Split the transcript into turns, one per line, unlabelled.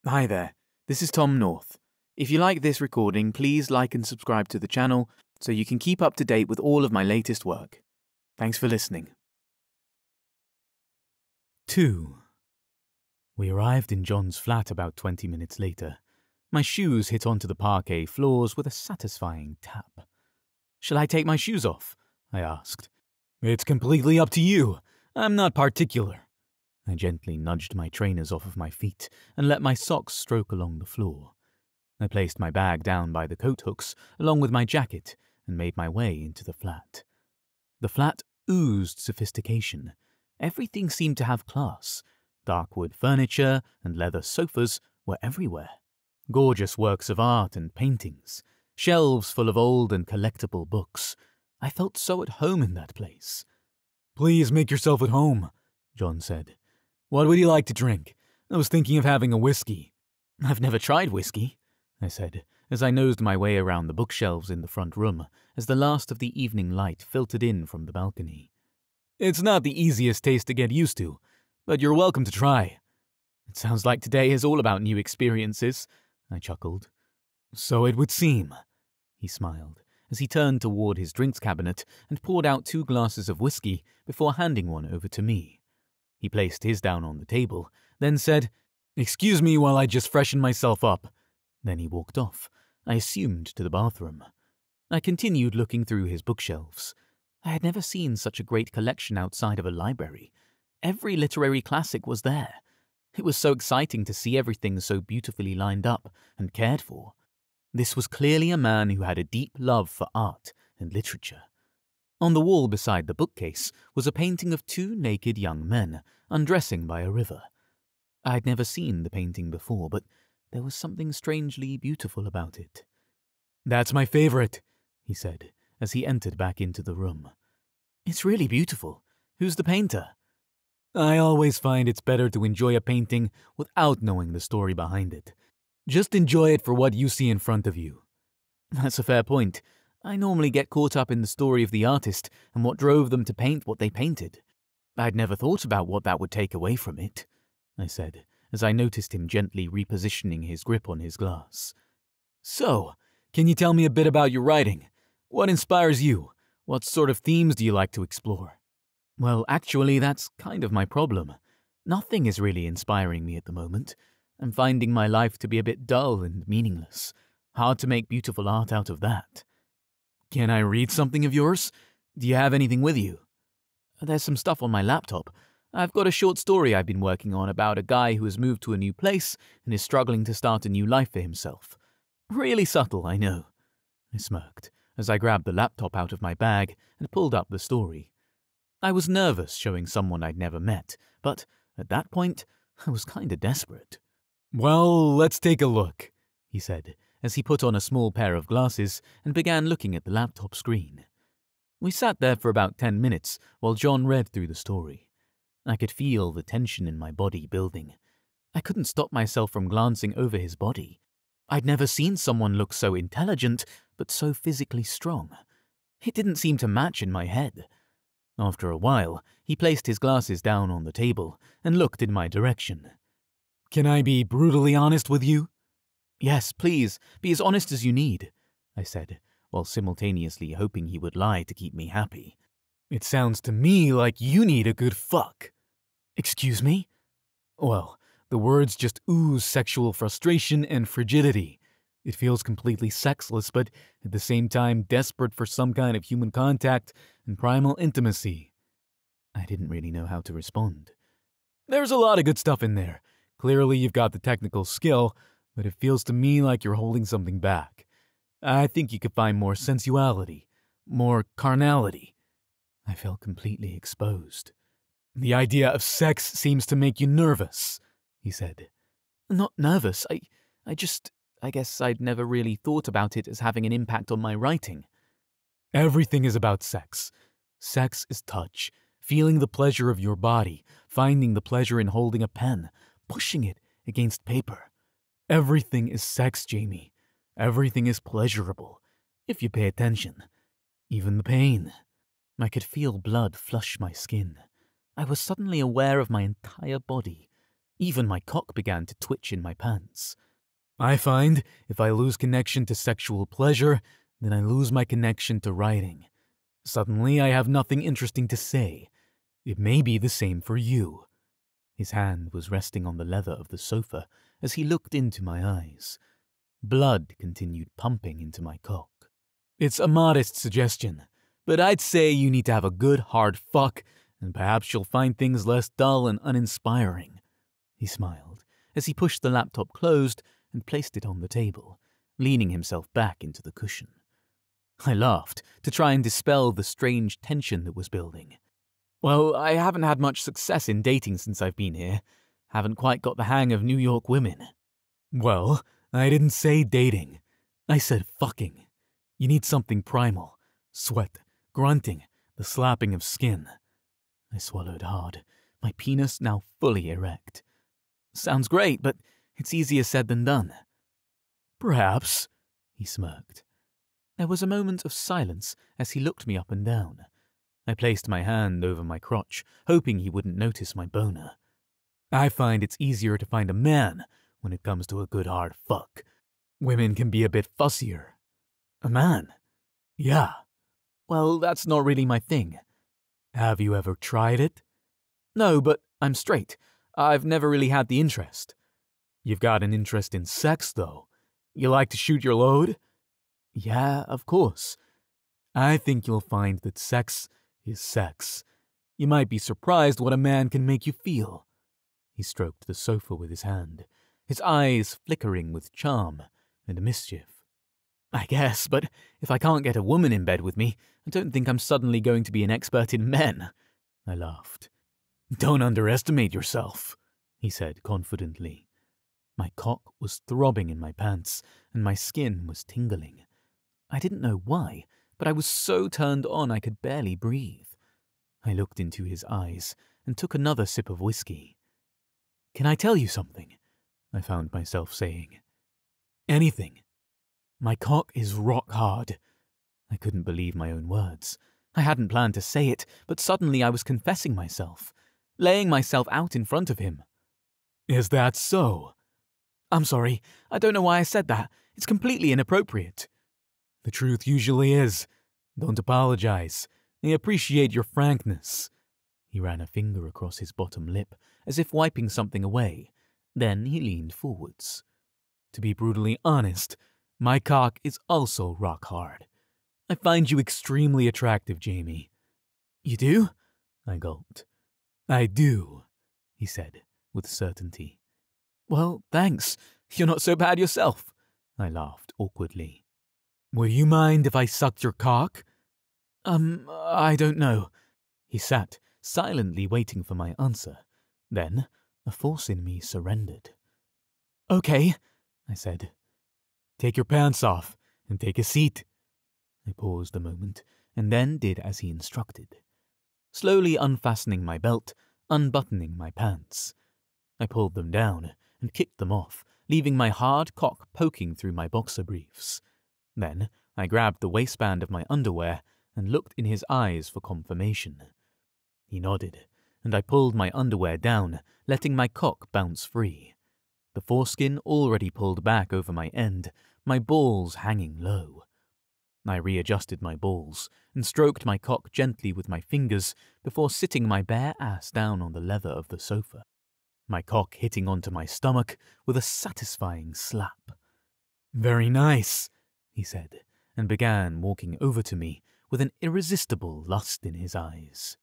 Hi there, this is Tom North. If you like this recording, please like and subscribe to the channel so you can keep up to date with all of my latest work. Thanks for listening. 2. We arrived in John's flat about 20 minutes later. My shoes hit onto the parquet floors with a satisfying tap. "Shall I take my shoes off?" I asked. "It's completely up to you. I'm not particular." I gently nudged my trainers off of my feet and let my socks stroke along the floor. I placed my bag down by the coat hooks along with my jacket and made my way into the flat. The flat oozed sophistication. Everything seemed to have class. Dark wood furniture and leather sofas were everywhere. Gorgeous works of art and paintings. Shelves full of old and collectible books. I felt so at home in that place. "Please make yourself at home," John said. "What would you like to drink? I was thinking of having a whiskey." "I've never tried whiskey," I said, as I nosed my way around the bookshelves in the front room as the last of the evening light filtered in from the balcony. "It's not the easiest taste to get used to, but you're welcome to try." "It sounds like today is all about new experiences," I chuckled. "So it would seem," he smiled, as he turned toward his drinks cabinet and poured out 2 glasses of whiskey before handing one over to me. He placed his down on the table, then said, "Excuse me while I just freshen myself up." Then he walked off, I assumed to the bathroom. I continued looking through his bookshelves. I had never seen such a great collection outside of a library. Every literary classic was there. It was so exciting to see everything so beautifully lined up and cared for. This was clearly a man who had a deep love for art and literature. On the wall beside the bookcase was a painting of 2 naked young men undressing by a river. I had never seen the painting before, but there was something strangely beautiful about it. "That's my favorite," he said, as he entered back into the room. "It's really beautiful. Who's the painter?" "I always find it's better to enjoy a painting without knowing the story behind it. Just enjoy it for what you see in front of you." "That's a fair point. I normally get caught up in the story of the artist and what drove them to paint what they painted. I'd never thought about what that would take away from it," I said, as I noticed him gently repositioning his grip on his glass. "So, can you tell me a bit about your writing? What inspires you? What sort of themes do you like to explore?" "Well, actually, that's kind of my problem. Nothing is really inspiring me at the moment. I'm finding my life to be a bit dull and meaningless. Hard to make beautiful art out of that." "Can I read something of yours? Do you have anything with you?" "There's some stuff on my laptop. I've got a short story I've been working on about a guy who has moved to a new place and is struggling to start a new life for himself. Really subtle, I know." I smirked as I grabbed the laptop out of my bag and pulled up the story. I was nervous showing someone I'd never met, but at that point, I was kinda desperate. "Well, let's take a look," he said, as he put on a small pair of glasses and began looking at the laptop screen. We sat there for about 10 minutes while John read through the story. I could feel the tension in my body building. I couldn't stop myself from glancing over his body. I'd never seen someone look so intelligent, but so physically strong. It didn't seem to match in my head. After a while, he placed his glasses down on the table and looked in my direction. "Can I be brutally honest with you?" "Yes, please, be as honest as you need," I said, while simultaneously hoping he would lie to keep me happy. "It sounds to me like you need a good fuck." "Excuse me?" "Well, the words just ooze sexual frustration and frigidity. It feels completely sexless, but at the same time desperate for some kind of human contact and primal intimacy." I didn't really know how to respond. "There's a lot of good stuff in there. Clearly you've got the technical skill, but it feels to me like you're holding something back. I think you could find more sensuality, more carnality." I felt completely exposed. "The idea of sex seems to make you nervous," he said. "Not nervous. I guess I'd never really thought about it as having an impact on my writing." "Everything is about sex. Sex is touch, feeling the pleasure of your body, finding the pleasure in holding a pen, pushing it against paper. Everything is sex, Jamie. Everything is pleasurable, if you pay attention. Even the pain." I could feel blood flush my skin. I was suddenly aware of my entire body. Even my cock began to twitch in my pants. I find if I lose connection to sexual pleasure, then I lose my connection to writing. Suddenly I have nothing interesting to say. It may be the same for you. His hand was resting on the leather of the sofa as he looked into my eyes. Blood continued pumping into my cock. It's a modest suggestion, but I'd say you need to have a good hard fuck, and perhaps you'll find things less dull and uninspiring. He smiled as he pushed the laptop closed and placed it on the table, leaning himself back into the cushion. I laughed to try and dispel the strange tension that was building. Well, I haven't had much success in dating since I've been here. Haven't quite got the hang of New York women. Well, I didn't say dating. I said fucking. You need something primal. Sweat, grunting, the slapping of skin. I swallowed hard, my penis now fully erect. Sounds great, but it's easier said than done. Perhaps, he smirked. There was a moment of silence as he looked me up and down. I placed my hand over my crotch, hoping he wouldn't notice my boner. I find it's easier to find a man when it comes to a good hard fuck. Women can be a bit fussier. A man? Yeah. Well, that's not really my thing. Have you ever tried it? No, but I'm straight. I've never really had the interest. You've got an interest in sex, though. You like to shoot your load? Yeah, of course. I think you'll find that sex is sex. You might be surprised what a man can make you feel. He stroked the sofa with his hand, his eyes flickering with charm and mischief. I guess, but if I can't get a woman in bed with me, I don't think I'm suddenly going to be an expert in men. I laughed. Don't underestimate yourself, he said confidently. My cock was throbbing in my pants, and my skin was tingling. I didn't know why, but I was so turned on I could barely breathe. I looked into his eyes and took another sip of whiskey. Can I tell you something? I found myself saying. Anything. My cock is rock hard. I couldn't believe my own words. I hadn't planned to say it, but suddenly I was confessing myself, laying myself out in front of him. Is that so? I'm sorry. I don't know why I said that. It's completely inappropriate. The truth usually is. Don't apologize. I appreciate your frankness. He ran a finger across his bottom lip, as if wiping something away. Then he leaned forwards. To be brutally honest, my cock is also rock hard. I find you extremely attractive, Jamie. You do? I gulped. I do, he said, with certainty. Well, thanks. You're not so bad yourself. I laughed awkwardly. Would you mind if I sucked your cock? I don't know. He sat, silently waiting for my answer. Then, a force in me surrendered. Okay, I said. Take your pants off and take a seat. I paused a moment and then did as he instructed. Slowly unfastening my belt, unbuttoning my pants. I pulled them down and kicked them off, leaving my hard cock poking through my boxer briefs. Then I grabbed the waistband of my underwear and looked in his eyes for confirmation. He nodded, and I pulled my underwear down, letting my cock bounce free. The foreskin already pulled back over my end, my balls hanging low. I readjusted my balls and stroked my cock gently with my fingers before sitting my bare ass down on the leather of the sofa, my cock hitting onto my stomach with a satisfying slap. Very nice, he said, and began walking over to me with an irresistible lust in his eyes.